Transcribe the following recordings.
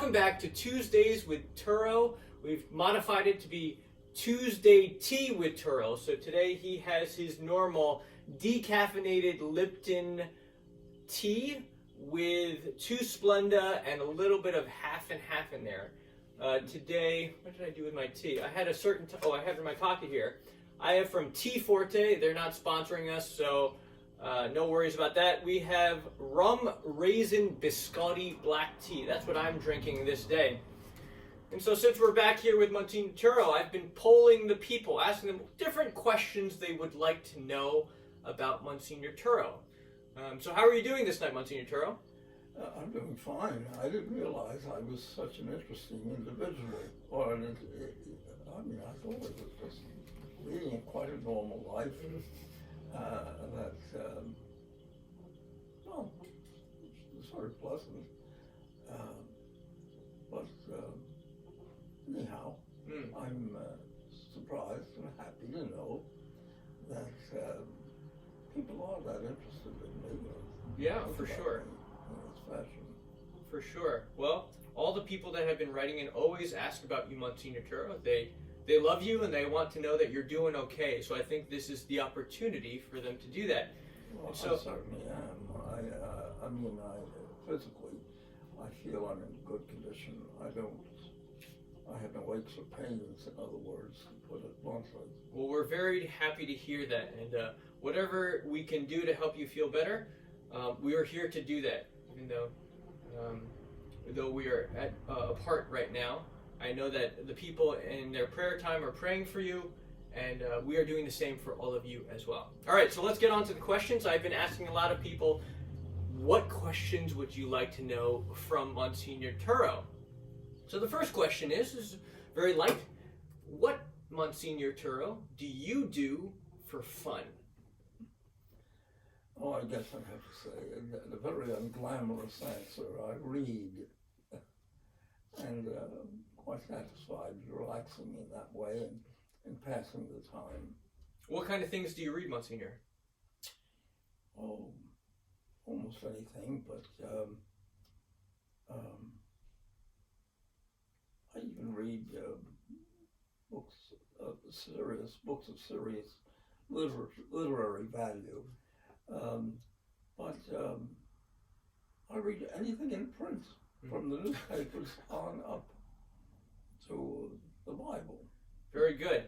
welcome back to Tuesdays with Turro. We've modified it to be Tuesday Tea with Turro. So today he has his normal decaffeinated Lipton tea with 2 Splenda and a little bit of half and half in there. Today, what did I do with my tea? I had a certain, I have it in my pocket here. I have from TTwT. They're not sponsoring us, so no worries about that. We have rum raisin biscotti black tea. That's what I'm drinking this day. And so since we're back here with Monsignor Turro, I've been polling the people, asking them different questions they would like to know about Monsignor Turro. So how are you doing this night, Monsignor Turro? I'm doing fine. I didn't realize I was such an interesting individual. Or I thought it was just leading quite a normal life. It's sort of pleasant. Anyhow, I'm surprised and happy to know that people are that interested in me. Yeah, for sure. In this fashion. For sure. Well, all the people that have been writing in always ask about you, Monsignor Turro. They love you and they want to know that you're doing okay. So I think this is the opportunity for them to do that. Well, so, I certainly am. Physically, I feel I'm in good condition. I have no aches or pains, in other words, to put it bluntly. Well, we're very happy to hear that. And whatever we can do to help you feel better, we are here to do that. Even though we are apart right now, I know that the people in their prayer time are praying for you, and we are doing the same for all of you as well. All right, so let's get on to the questions. I've been asking a lot of people, what questions would you like to know from Monsignor Turro? So the first question is very light. What, Monsignor Turro, do you do for fun? Oh, I guess I have to say, the very unglamorous answer, I read. And quite satisfied, relaxing in that way and passing the time. What kind of things do you read, Monsignor? Oh, almost anything, but I even read books of serious literary value. But I read anything in print, from the newspapers on up to the Bible. Very good.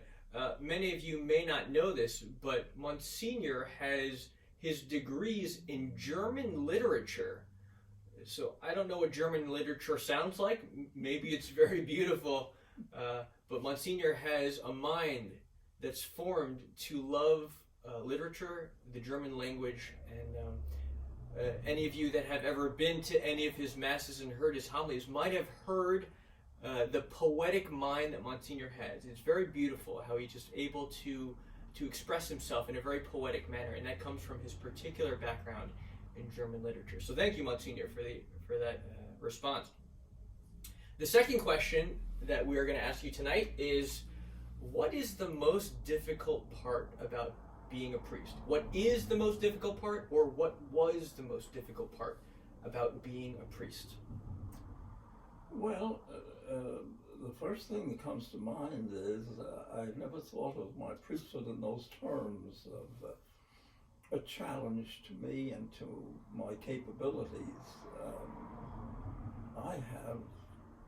Many of you may not know this, but Monsignor has his degrees in German literature. So I don't know what German literature sounds like. Maybe it's very beautiful, but Monsignor has a mind that's formed to love literature, the German language, and any of you that have ever been to any of his masses and heard his homilies might have heard the poetic mind that Monsignor has. It's very beautiful how he's just able to express himself in a very poetic manner, and that comes from his particular background in German literature. So thank you, Monsignor, for that response. The second question that we are going to ask you tonight is, what is the most difficult part about being a priest? What is the most difficult part, or what was the most difficult part about being a priest? Well, the first thing that comes to mind is I never thought of my priesthood in those terms of a challenge to me and to my capabilities. I have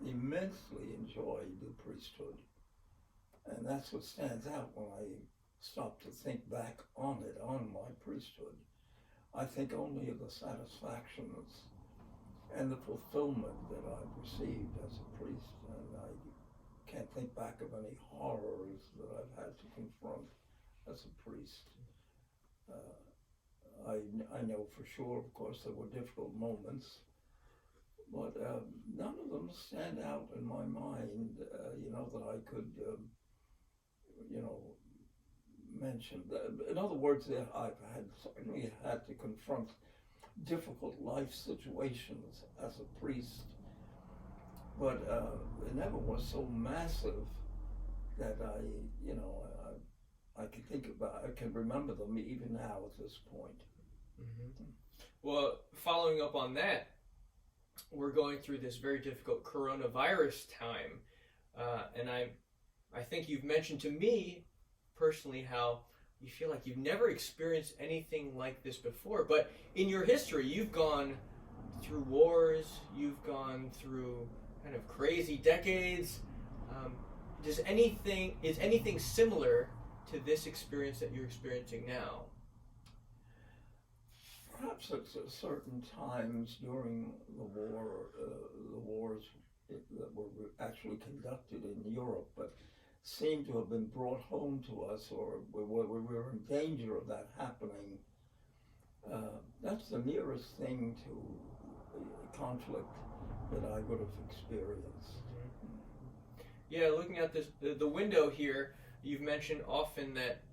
immensely enjoyed the priesthood, and that's what stands out when I stop to think back on my priesthood. I think only of the satisfactions and the fulfillment that I've received as a priest, and I can't think back of any horrors that I've had to confront as a priest. I know for sure, of course, there were difficult moments, but none of them stand out in my mind, that I could, mention. In other words, I've certainly had to confront difficult life situations as a priest, but it never was so massive that I can remember them even now at this point. Mm-hmm. Well, following up on that, we're going through this very difficult coronavirus time, and I think you've mentioned to me personally how you feel like you've never experienced anything like this before. But in your history, you've gone through wars, you've gone through kind of crazy decades. Is anything similar to this experience that you're experiencing now? Perhaps at certain times during the wars that were actually conducted in Europe, but seem to have been brought home to us, or we were in danger of that happening. That's the nearest thing to conflict that I would have experienced. Yeah, looking at the window here, you've mentioned often that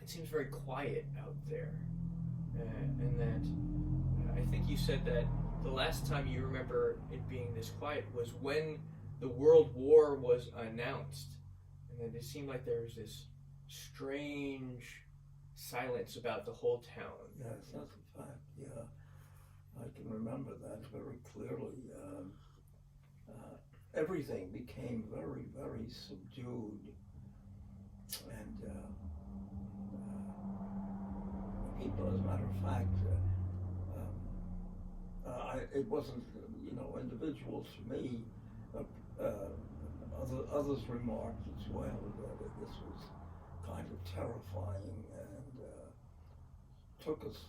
it seems very quiet out there, and that I think you said that the last time you remember it being this quiet was when the World War was announced, and then it seemed like there was this strange silence about the whole town. Yes, that's a fact. Yeah, I can remember that very clearly. Everything became very, very subdued, and people, as a matter of fact, it wasn't, individuals for me. Others remarked as well that this was kind of terrifying and took us.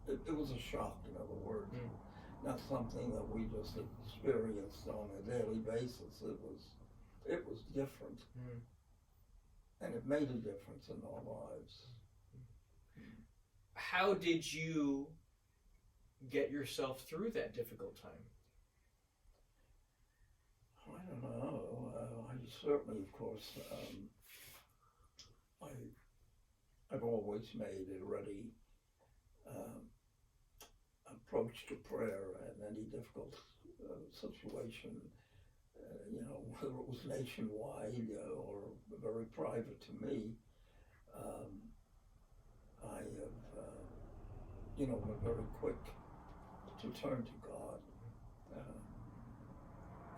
It was a shock, in other words. Not something that we just experienced on a daily basis. It was different, and it made a difference in our lives. How did you get yourself through that difficult time? I don't know. I certainly, of course, I've always made a ready approach to prayer in any difficult situation, whether it was nationwide or very private to me. I have, been very quick to turn to God.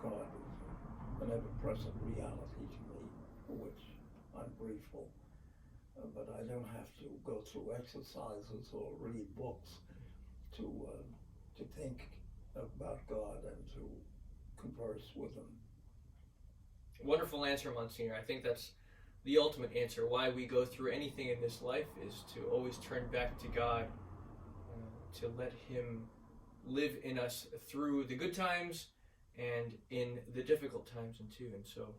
God is an ever-present reality to me, for which I'm grateful. But I don't have to go through exercises or read books to think about God and to converse with Him. Wonderful answer, Monsignor. I think that's the ultimate answer. Why we go through anything in this life is to always turn back to God, to let Him live in us through the good times and in the difficult times too. And so,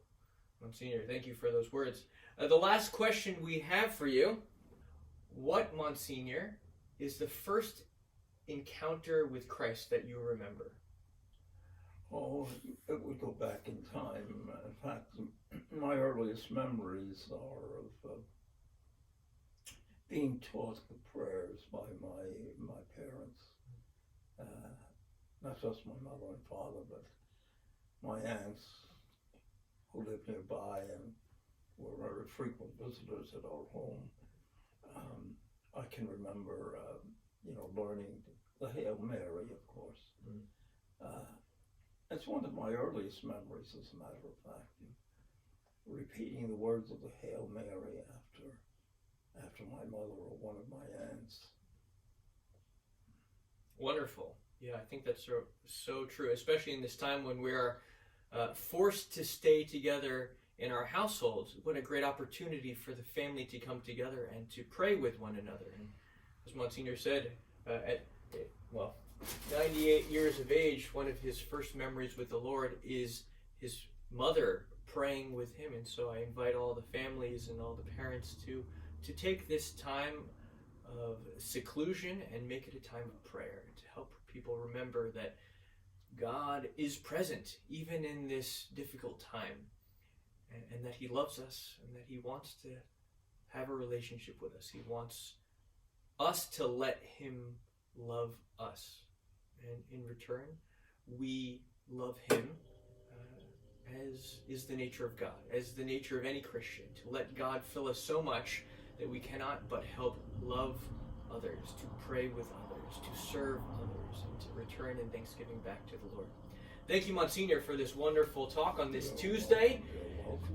Monsignor, thank you for those words. The last question we have for you: what, Monsignor, is the first encounter with Christ that you remember? Oh, it would go back in time. In fact, my earliest memories are of being taught the prayers by my parents. Not just my mother and father, but my aunts who lived nearby and were very frequent visitors at our home. I can remember, learning the Hail Mary, of course. It's one of my earliest memories, as a matter of fact, repeating the words of the Hail Mary after my mother or one of my aunts. Wonderful. Yeah, I think that's so true, especially in this time when we are forced to stay together in our households. What a great opportunity for the family to come together and to pray with one another. And as Monsignor said, at 98 years of age, one of his first memories with the Lord is his mother praying with him. And so I invite all the families and all the parents to take this time of seclusion and make it a time of prayer, to help people remember that God is present even in this difficult time, and that He loves us, and that He wants to have a relationship with us. He wants us to let Him love us, and in return we love Him, as is the nature of God, as the nature of any Christian, to let God fill us so much that we cannot but help love others, to pray with others, to serve others, and to return in thanksgiving back to the Lord. Thank you, Monsignor, for this wonderful talk on this Tuesday.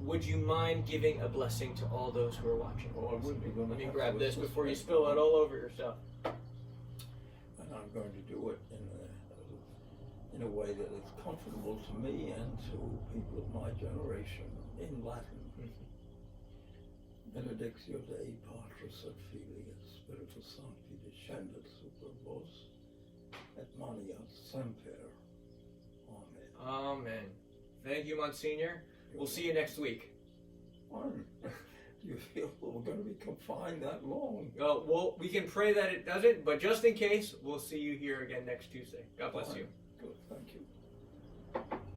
Would you mind giving a blessing to all those who are watching? Oh, I would be. Let me grab this before you spill it all over yourself. And I'm going to do it in a way that is comfortable to me and to people of my generation in Latin. Benedictio Dei Patris et Filii et Spiritus Sancti descendat super vos et maniat semper. Amen. Amen. Thank you, Monsignor. We'll see you next week. Do you feel we're going to be confined that long? Well, we can pray that it doesn't, but just in case, we'll see you here again next Tuesday. God bless you. Good, thank you.